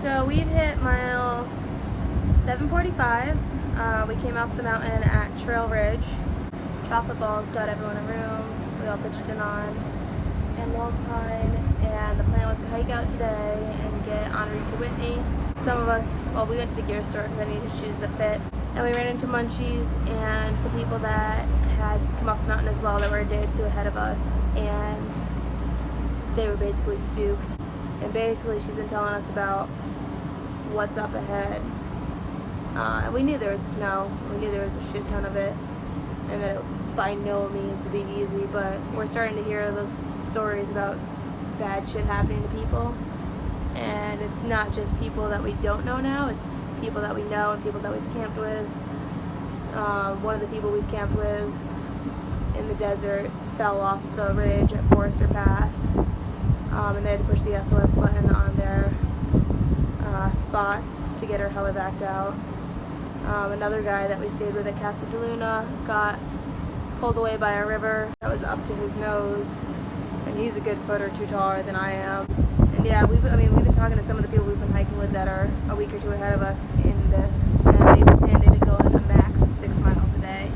So we've hit mile 745. We came off the mountain at Trail Ridge. Chocolate balls got everyone a room. We all pitched in on. And Long Pine. And the plan was to hike out today and get en route to Whitney. Some of us, well, we went to the gear store because I needed shoes that fit. And we ran into Munchies and some people that had come off the mountain as well that were a day or two ahead of us. And they were basically spooked. And basically she's been telling us about what's up ahead. And we knew there was snow. We knew there was a shit ton of it. And that it by no means would be easy. But we're starting to hear those stories about bad shit happening to people. And it's not just people that we don't know now. It's people that we know and people that we've camped with. One of the people we've camped with in the desert fell off the ridge at Forester Pass. And they had to push the SOS button on their spots to get her helivac out. Another guy that we stayed with at Casa de Luna got pulled away by a river that was up to his nose, and he's a good foot or two taller than I am. And yeah, we've been talking to some of the people we've been hiking with that are a week or two ahead of us in this, and they've been saying they've been going a max of 6 miles a day.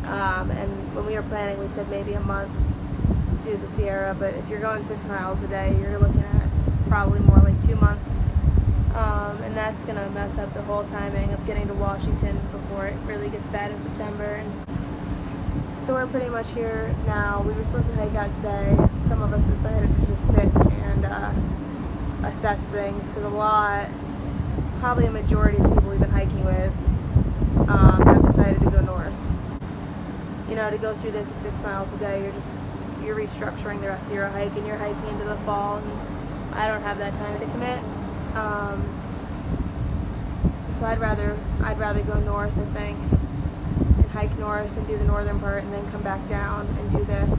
And when we were planning, we said maybe a month to the Sierra, but if you're going 6 miles a day, you're looking at probably more like 2 months. And that's going to mess up the whole timing of getting to Washington before it really gets bad in September. And so we're pretty much here now. We were supposed to hike out today. Some of us decided to just sit and assess things, because probably a majority of the people we've been hiking with have decided to go north. You know, to go through this at 6 miles a day, you're restructuring the rest of your hike, and you're hiking into the fall, and I don't have that time to commit. So I'd rather go north, I think, and hike north and do the northern part, and then come back down and do this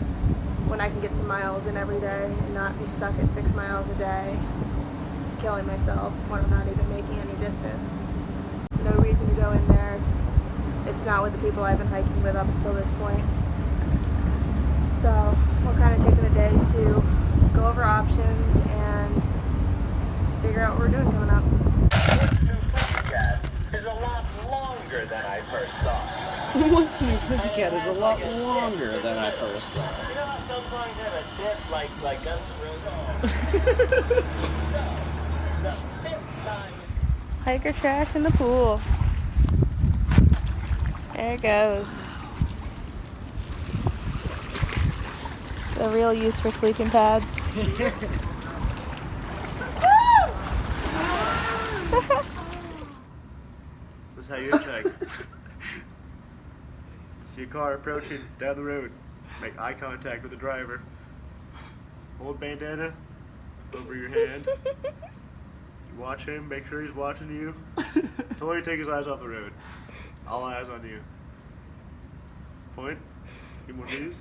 when I can get some miles in every day and not be stuck at 6 miles a day, killing myself when I'm not even making any distance. No reason to go in there. It's not with the people I've been hiking with up until this point. So we're kind of taking the day to go over options and figure out what we're doing coming up. Pussycat is a lot longer than I first thought. What's New Pussycat is a lot longer than I first thought. You know how some songs have a bit like Guns N' Roses? The fifth time. Hiker trash in the pool. There it goes. The real use for sleeping pads. This is how you check. See a car approaching down the road. Make eye contact with the driver. Hold bandana over your hand. You watch him, make sure he's watching you. Totally take his eyes off the road. All eyes on you. Point. Give him one of these.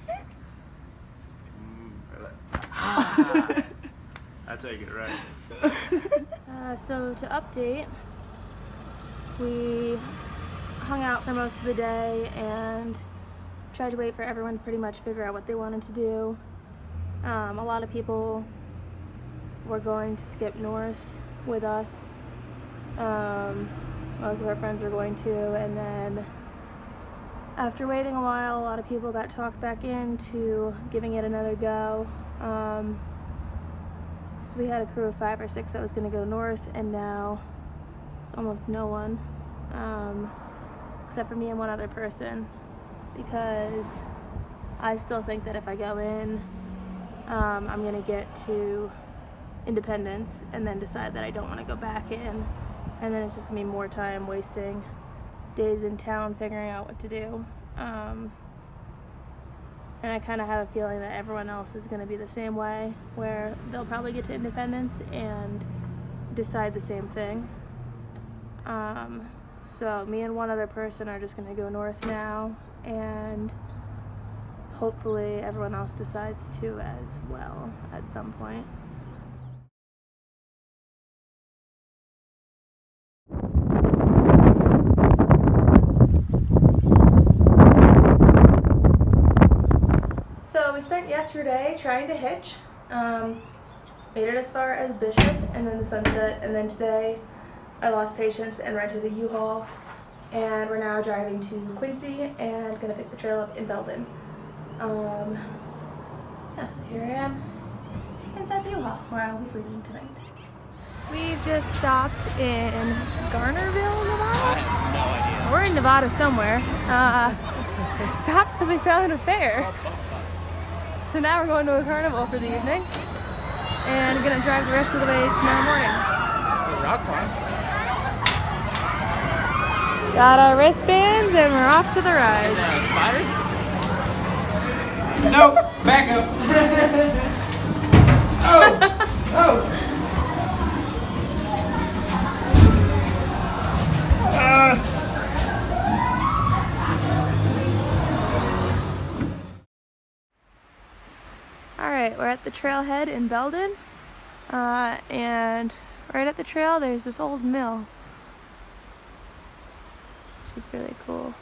I take it, right. So to update, we hung out for most of the day and tried to wait for everyone to pretty much figure out what they wanted to do. A lot of people were going to skip north with us. Most of our friends were going to, and then after waiting a while, a lot of people got talked back into giving it another go. So we had a crew of 5 or 6 that was going to go north, and now it's almost no one, except for me and one other person, because I still think that if I go in, I'm going to get to Independence and then decide that I don't want to go back in, and then it's just going to be more time wasting days in town figuring out what to do. And I kind of have a feeling that everyone else is going to be the same way, where they'll probably get to Independence and decide the same thing. So me and one other person are just going to go north now, and hopefully everyone else decides to as well at some point. So we spent yesterday trying to hitch. made it as far as Bishop and then the Sunset, and then today I lost patience and rented a U-Haul, and we're now driving to Quincy and gonna pick the trail up in Belden. Yeah, so here I am inside the U-Haul where I'll be sleeping tonight. We've just stopped in Garnerville, Nevada? I have no idea. We're in Nevada somewhere. Stopped because we found a fair. So now we're going to a carnival for the evening and gonna drive the rest of the way tomorrow morning. Rock climb. Got our wristbands and we're off to the ride. Spider? Nope. Back up. Oh. Alright, we're at the trailhead in Belden, and right at the trail there's this old mill, which is really cool.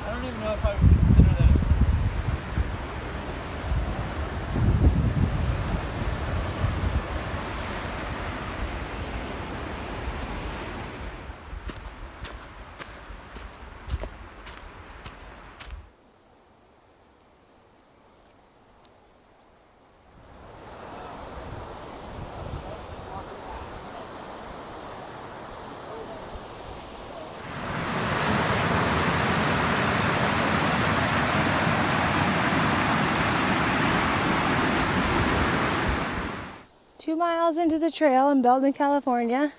I don't even know if I would consider that. 2 miles into the trail in Belden, California,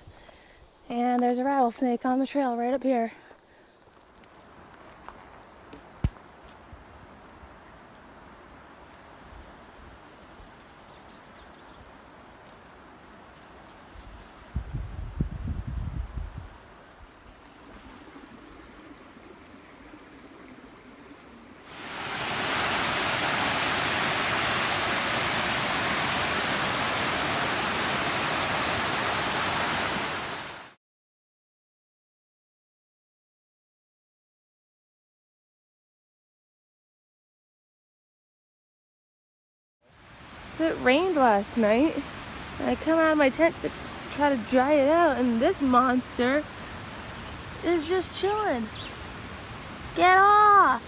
and there's a rattlesnake on the trail right up here. So it rained last night, and I come out of my tent to try to dry it out, and this monster is just chilling. Get off!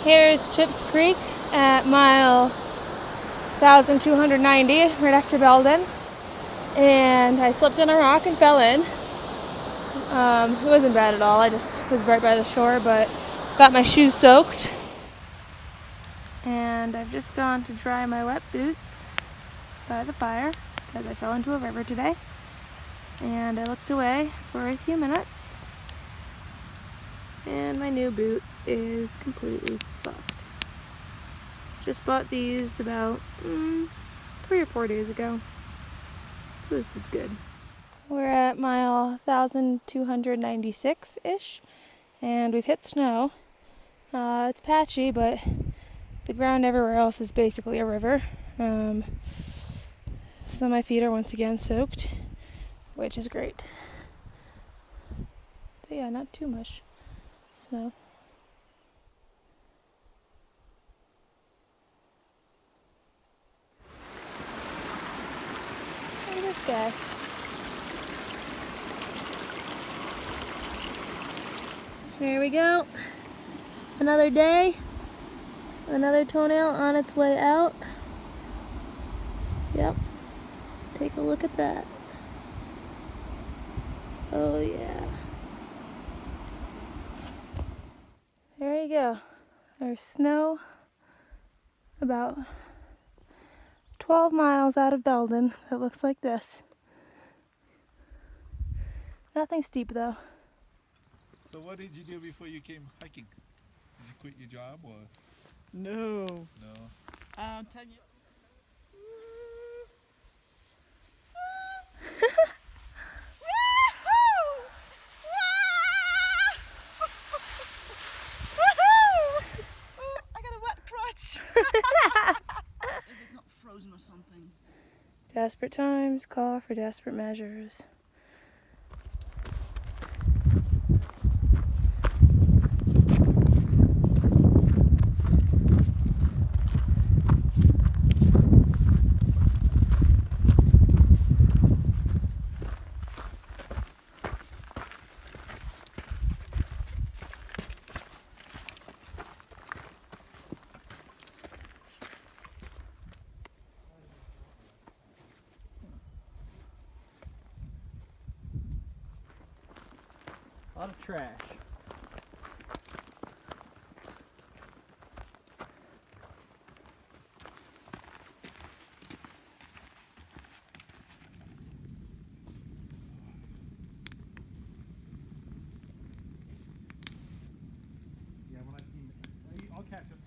Here's Chips Creek at mile 1,290, right after Belden. And I slipped on a rock and fell in. It wasn't bad at all, I just was right by the shore, but got my shoes soaked. And I've just gone to dry my wet boots by the fire, because I fell into a river today. And I looked away for a few minutes. And my new boot is completely fucked. Just bought these about 3 or 4 days ago. So this is good. We're at mile 1,296-ish, and we've hit snow. It's patchy, but the ground everywhere else is basically a river. So my feet are once again soaked, which is great. But yeah, not too much snow. Look at this guy. Here we go. Another day. Another toenail on its way out. Yep. Take a look at that. Oh yeah. There you go. There's snow about 12 miles out of Belden that looks like this. Nothing steep though. So what did you do before you came hiking? Did you quit your job or No. no? 10 years. I got a wet crotch. If it's not frozen or something. Desperate times call for desperate measures. A lot of trash. Yeah, when I see, I'll catch up.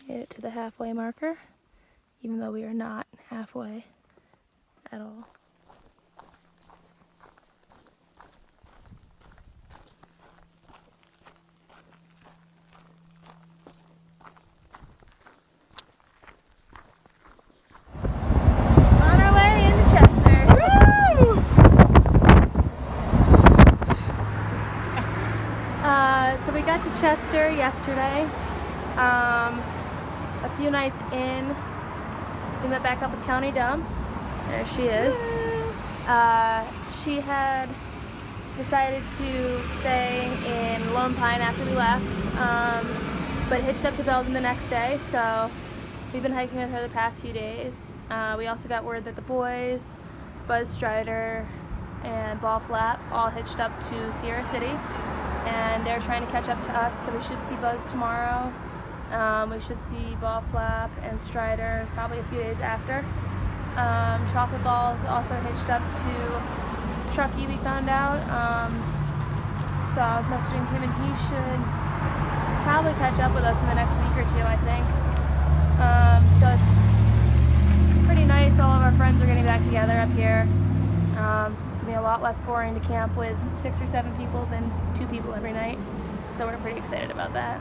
Made it to the halfway marker, even though we are not halfway at all. On our way into Chester. So we got to Chester yesterday. A few nights in, we met back up with County Dumb. There she is. She had decided to stay in Lone Pine after we left, but hitched up to Belden the next day, so we've been hiking with her the past few days. We also got word that the boys, Buzz Strider and Ball Flap, all hitched up to Sierra City, and they're trying to catch up to us, so we should see Buzz tomorrow. We should see Ball Flap and Strider probably a few days after. Chocolate Ball's also hitched up to Truckee, we found out. So I was messaging him and he should probably catch up with us in the next week or two, I think. So it's pretty nice. All of our friends are getting back together up here. It's gonna be a lot less boring to camp with 6 or 7 people than 2 people every night. So we're pretty excited about that.